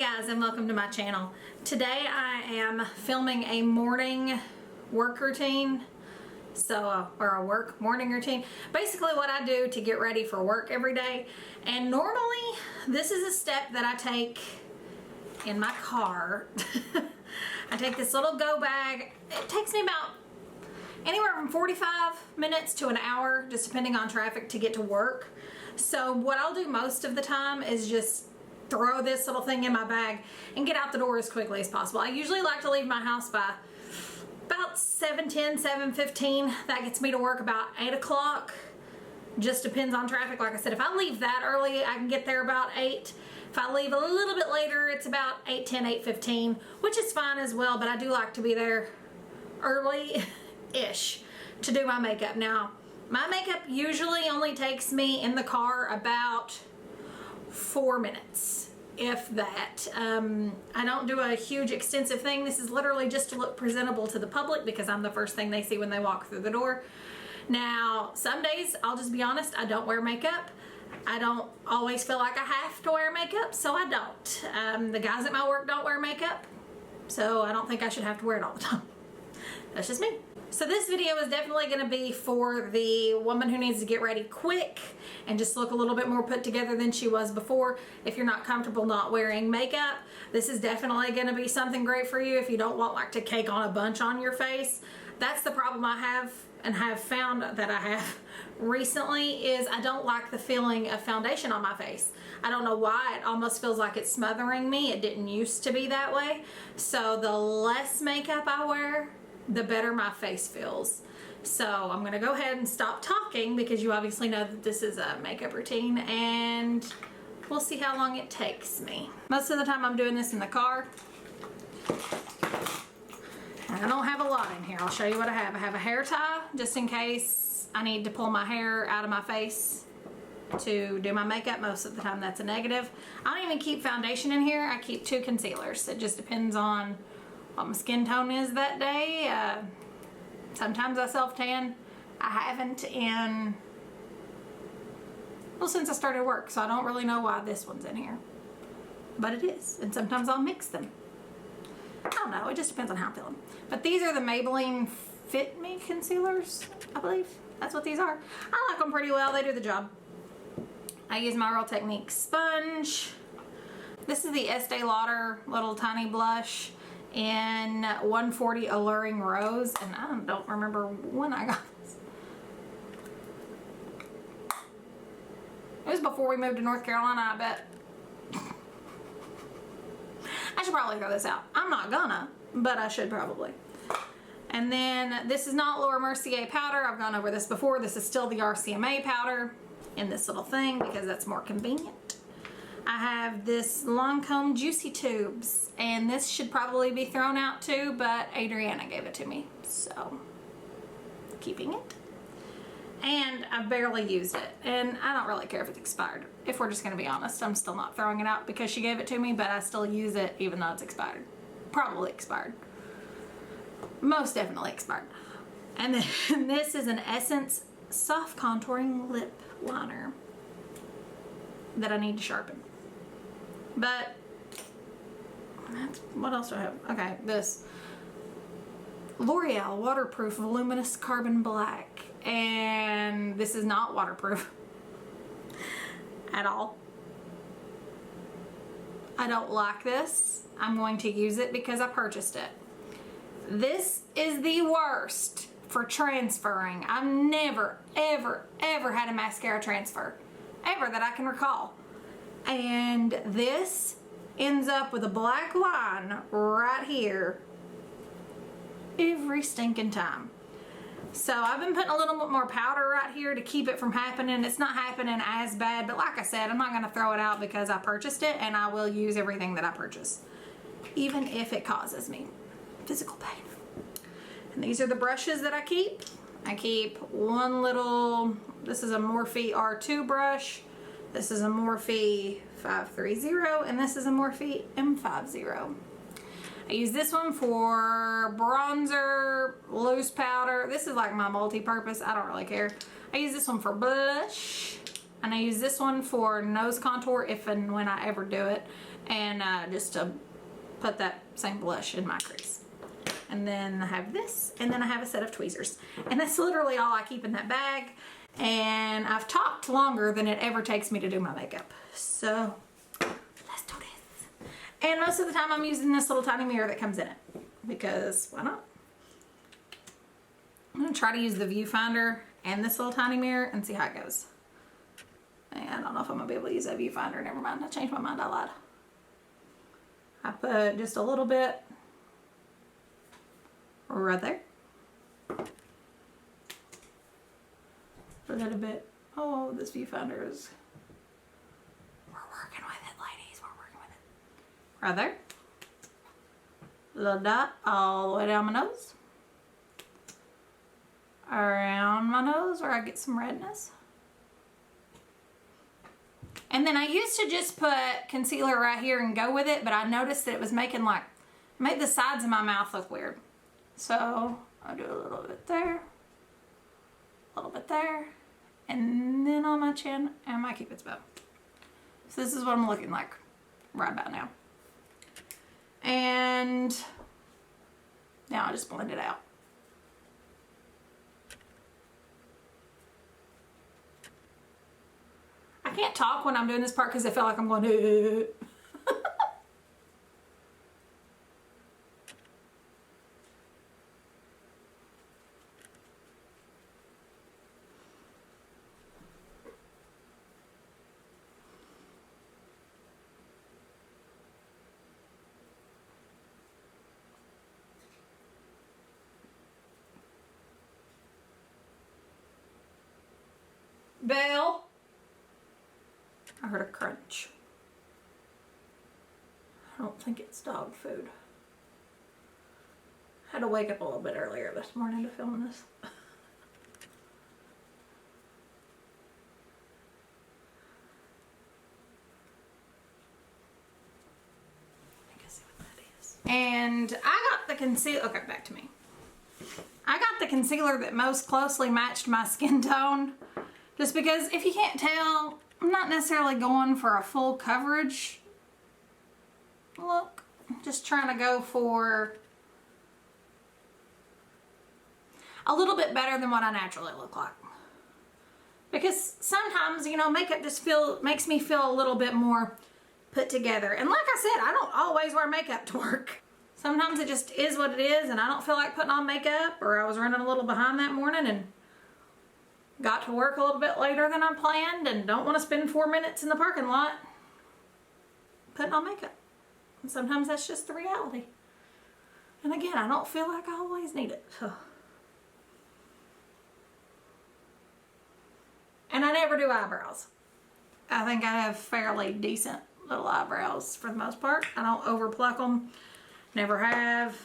guys, and welcome to my channel. Today I am filming a morning work routine. Or a work morning routine. Basically what I do to get ready for work every day. And normally this is a step that I take in my car. I take this little go bag. It takes me about anywhere from 45 minutes to an hour, just depending on traffic, to get to work. So what I'll do most of the time is just throw this little thing in my bag and get out the door as quickly as possible. I usually like to leave my house by about 7:10, 7:15. That gets me to work about 8 o'clock. Just depends on traffic. Like I said, if I leave that early, I can get there about 8. If I leave a little bit later, it's about 8:10, 8:15, which is fine as well, but I do like to be there early-ish to do my makeup. Now, my makeup usually only takes me in the car about 4 minutes, if that. I don't do a huge extensive thing. This is literally just to look presentable to the public because I'm the first thing they see when they walk through the door. Now, some days, I'll just be honest, I don't wear makeup. I don't always feel like I have to wear makeup, so I don't. The guys at my work don't wear makeup, so I don't think I should have to wear it all the time. That's just me. So this video is definitely going to be for the woman who needs to get ready quick and just look a little bit more put together than she was before. If you're not comfortable not wearing makeup, this is definitely going to be something great for you if you don't want like to cake on a bunch on your face. That's the problem I have and have found that I have recently, is I don't like the feeling of foundation on my face. I don't know why. It almost feels like it's smothering me. It didn't used to be that way. So the less makeup I wear, the better my face feels. So I'm gonna go ahead and stop talking because you obviously know that this is a makeup routine, and we'll see how long it takes me. Most of the time I'm doing this in the car. I don't have a lot in here. I'll show you what I have. I have a hair tie just in case I need to pull my hair out of my face to do my makeup. Most of the time that's a negative. I don't even keep foundation in here. I keep 2 concealers. It just depends on what my skin tone is that day. Sometimes I self-tan. I haven't since I started work, so I don't really know why this one's in here. But it is, and sometimes I'll mix them. I don't know, it just depends on how I'm feeling. But these are the Maybelline Fit Me concealers, I believe. That's what these are. I like them pretty well, they do the job. I use my Real Technique sponge. This is the Estee Lauder little tiny blush in 140 Alluring Rose, and I don't remember when I got this. It was before we moved to North Carolina, I bet. I should probably throw this out. I'm not gonna, but I should probably. And then this is not Laura Mercier powder. I've gone over this before. This is still the RCMA powder in this little thing because that's more convenient. I have this Lancome Juicy Tubes, and this should probably be thrown out too, but Adriana gave it to me, so keeping it. And I've barely used it, and I don't really care if it's expired. If we're just going to be honest, I'm still not throwing it out because she gave it to me, but I still use it even though it's expired. Probably expired. Most definitely expired. And then this is an Essence Soft Contouring Lip Liner that I need to sharpen. But what else do I have? Okay, this L'Oreal Waterproof Voluminous Carbon Black, and this is not waterproof at all. I don't like this. I'm going to use it because I purchased it. This is the worst for transferring. I've never, ever, ever had a mascara transfer, ever, that I can recall. And this ends up with a black line right here every stinking time. So I've been putting a little bit more powder right here to keep it from happening. It's not happening as bad, but like I said, I'm not going to throw it out because I purchased it, and I will use everything that I purchase, even if it causes me physical pain. And these are the brushes that I keep. I keep one little, this is a Morphe R2 brush. This is a Morphe 530, and this is a Morphe M50. I use this one for bronzer, loose powder. This is like my multi-purpose. I don't really care. I use this one for blush. And I use this one for nose contour if and when I ever do it. And just to put that same blush in my crease. And then I have this, and then I have a set of tweezers. And that's literally all I keep in that bag. And I've talked longer than it ever takes me to do my makeup. So let's do this. And most of the time I'm using this little tiny mirror that comes in it. Because why not? I'm gonna try to use the viewfinder and this little tiny mirror and see how it goes. And I don't know if I'm gonna be able to use that viewfinder. Never mind, I changed my mind, I lied. I put just a little bit right there. A little bit. Oh, this viewfinder is... We're working with it, ladies. We're working with it. Right there. Little dot all the way down my nose. Around my nose where I get some redness. And then I used to just put concealer right here and go with it, but I noticed that it was making like, made the sides of my mouth look weird. So I'll do a little bit there, a little bit there, and then on my chin and my cupid's bow. So this is what I'm looking like right about now. And now I just blend it out. I can't talk when I'm doing this part because I feel like I'm going Belle. I heard a crunch. I don't think it's dog food. I had to wake up a little bit earlier this morning to film this. I think I see what that is. And I got the concealer. Okay, back to me. I got the concealer that most closely matched my skin tone. Just because if you can't tell, I'm not necessarily going for a full coverage look. I'm just trying to go for a little bit better than what I naturally look like. Because sometimes, you know, makeup just makes me feel a little bit more put together. And like I said, I don't always wear makeup to work. Sometimes it just is what it is and I don't feel like putting on makeup, or I was running a little behind that morning and got to work a little bit later than I planned and don't want to spend 4 minutes in the parking lot putting on makeup. And sometimes that's just the reality. And again, I don't feel like I always need it. So. And I never do eyebrows. I think I have fairly decent little eyebrows for the most part. I don't over pluck them. Never have.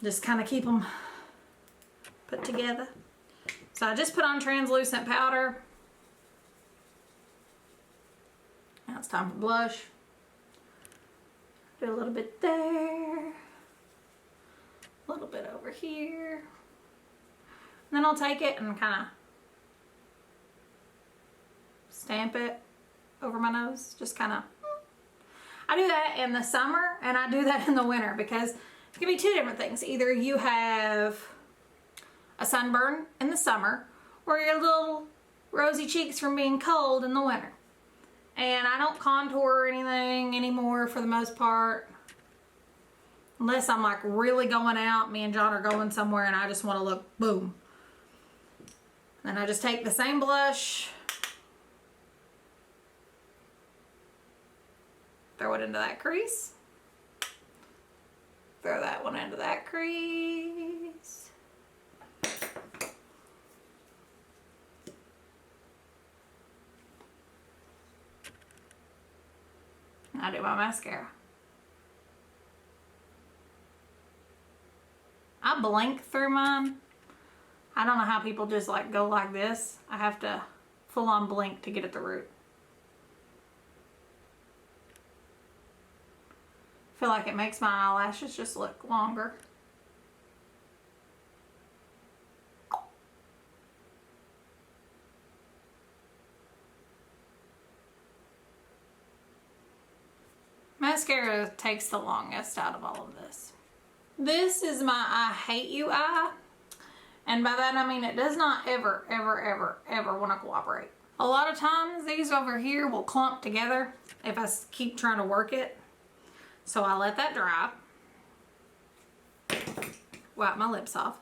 Just kind of keep them put together. So I just put on translucent powder. Now it's time for blush. Do a little bit there. A little bit over here. And then I'll take it and kind of stamp it over my nose. Just kind of. I do that in the summer and I do that in the winter because it can be two different things. Either you have a sunburn in the summer, or your little rosy cheeks from being cold in the winter. And I don't contour or anything anymore for the most part. Unless I'm like really going out, me and John are going somewhere and I just want to look boom. Then I just take the same blush, throw it into that crease, throw that one into that crease. I do my mascara. I blink through mine. I don't know how people just like go like this. I have to full on blink to get at the root. I feel like it makes my eyelashes just look longer. mascara takes the longest out of all of this. This is my I hate you eye. And by that I mean it does not ever, ever, ever, ever want to cooperate. A lot of times these over here will clump together if I keep trying to work it. So I let that dry. Wipe my lips off.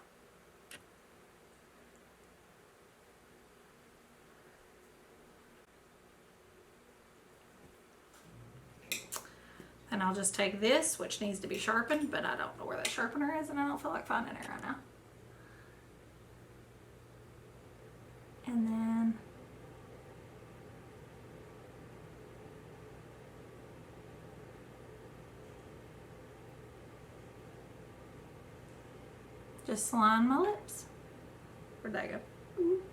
And I'll just take this, which needs to be sharpened, but I don't know where that sharpener is and I don't feel like finding it right now. And then just line my lips. Where'd that go? Oops.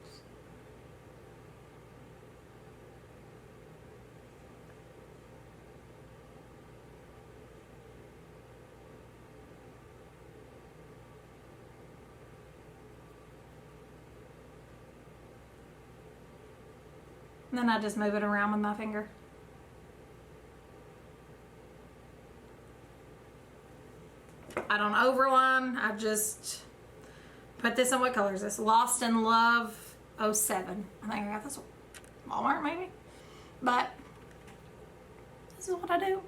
And then I just move it around with my finger. I don't overline, I just put this in, what color is this? Lost in Love 07. I think I got this at Walmart maybe. But this is what I do.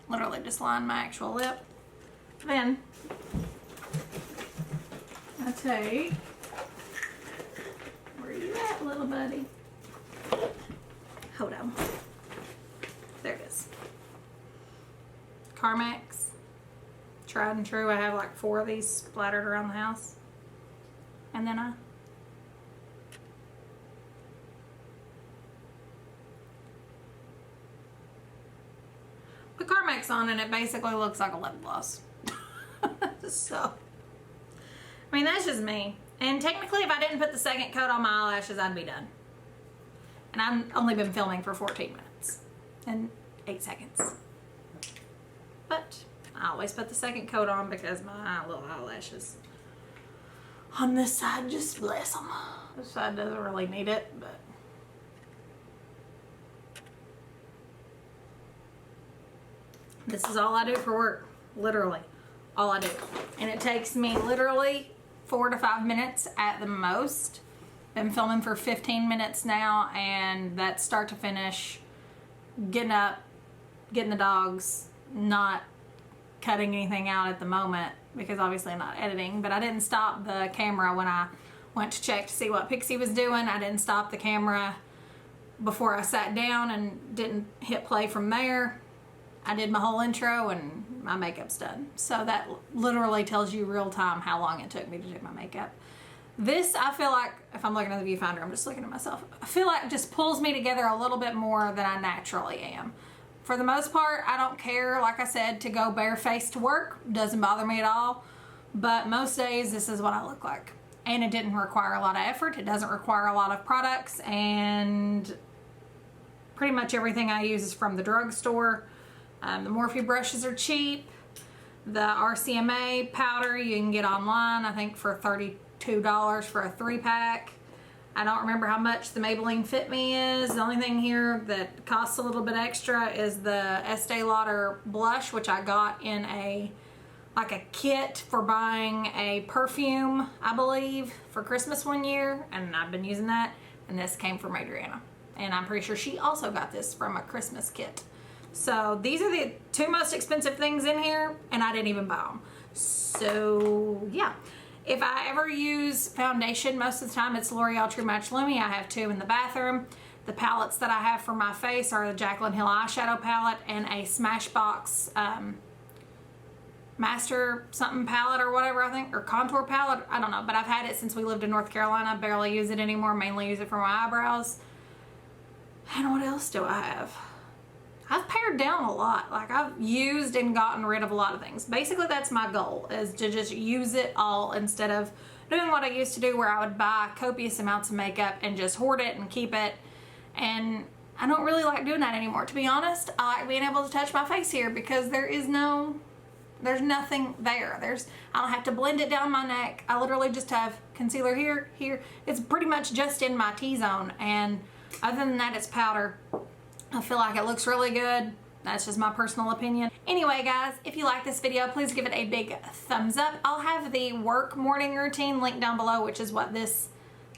Literally just line my actual lip. Then I take, where you at, little buddy? Hold on. There it is. Carmex. Tried and true. I have like 4 of these splattered around the house. And then I put Carmex on and it basically looks like a lip gloss. So, I mean, that's just me. And technically, if I didn't put the second coat on my eyelashes, I'd be done. And I've only been filming for 14 minutes and 8 seconds. But I always put the second coat on because my little eyelashes on this side, just bless them. This side doesn't really need it, but this is all I do for work. Literally, all I do. And it takes me literally 4 to 5 minutes at the most. Been filming for 15 minutes now, and that's start to finish. Getting up, getting the dogs, not cutting anything out at the moment because obviously I'm not editing, but I didn't stop the camera when I went to check to see what Pixie was doing. I didn't stop the camera before I sat down and didn't hit play from there. I did my whole intro and my makeup's done. So that literally tells you real time how long it took me to do my makeup. This, I feel like, if I'm looking at the viewfinder, I'm just looking at myself, I feel like it just pulls me together a little bit more than I naturally am. For the most part, I don't care, like I said, to go barefaced to work. Doesn't bother me at all. But most days, this is what I look like. And it didn't require a lot of effort. It doesn't require a lot of products. And pretty much everything I use is from the drugstore. The Morphe brushes are cheap. The RCMA powder you can get online, I think for $32 for a 3-pack. I don't remember how much the Maybelline Fit Me is. The only thing here that costs a little bit extra is the Estee Lauder blush, which I got in a kit for buying a perfume, I believe, for Christmas one year, and I've been using that. And this came from Adriana, and I'm pretty sure she also got this from a Christmas kit. So these are the 2 most expensive things in here, and I didn't even buy them. So yeah. If I ever use foundation, most of the time it's L'Oreal True Match Lumi. I have 2 in the bathroom. The palettes that I have for my face are the Jaclyn Hill eyeshadow palette and a Smashbox Master something palette or whatever, I think, or contour palette. I don't know, but I've had it since we lived in North Carolina. I barely use it anymore, mainly use it for my eyebrows. And what else do I have? I've pared down a lot. Like, I've used and gotten rid of a lot of things. Basically, that's my goal, is to just use it all instead of doing what I used to do where I would buy copious amounts of makeup and just hoard it and keep it. And I don't really like doing that anymore. To be honest, I like being able to touch my face here because there's nothing there. I don't have to blend it down my neck. I literally just have concealer here. It's pretty much just in my T-zone. And other than that, it's powder. I feel like it looks really good. That's just my personal opinion. Anyway, guys, if you like this video, please give it a big thumbs up. I'll have the work morning routine linked down below, which is what this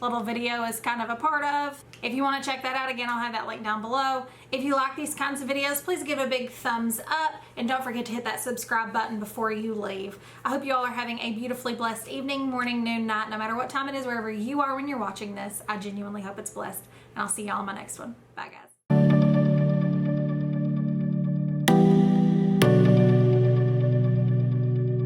little video is kind of a part of. If you want to check that out, again, I'll have that link down below. If you like these kinds of videos, please give a big thumbs up and don't forget to hit that subscribe button before you leave. I hope you all are having a beautifully blessed evening, morning, noon, night, no matter what time it is, wherever you are when you're watching this. I genuinely hope it's blessed, and I'll see y'all in my next one. Bye, guys.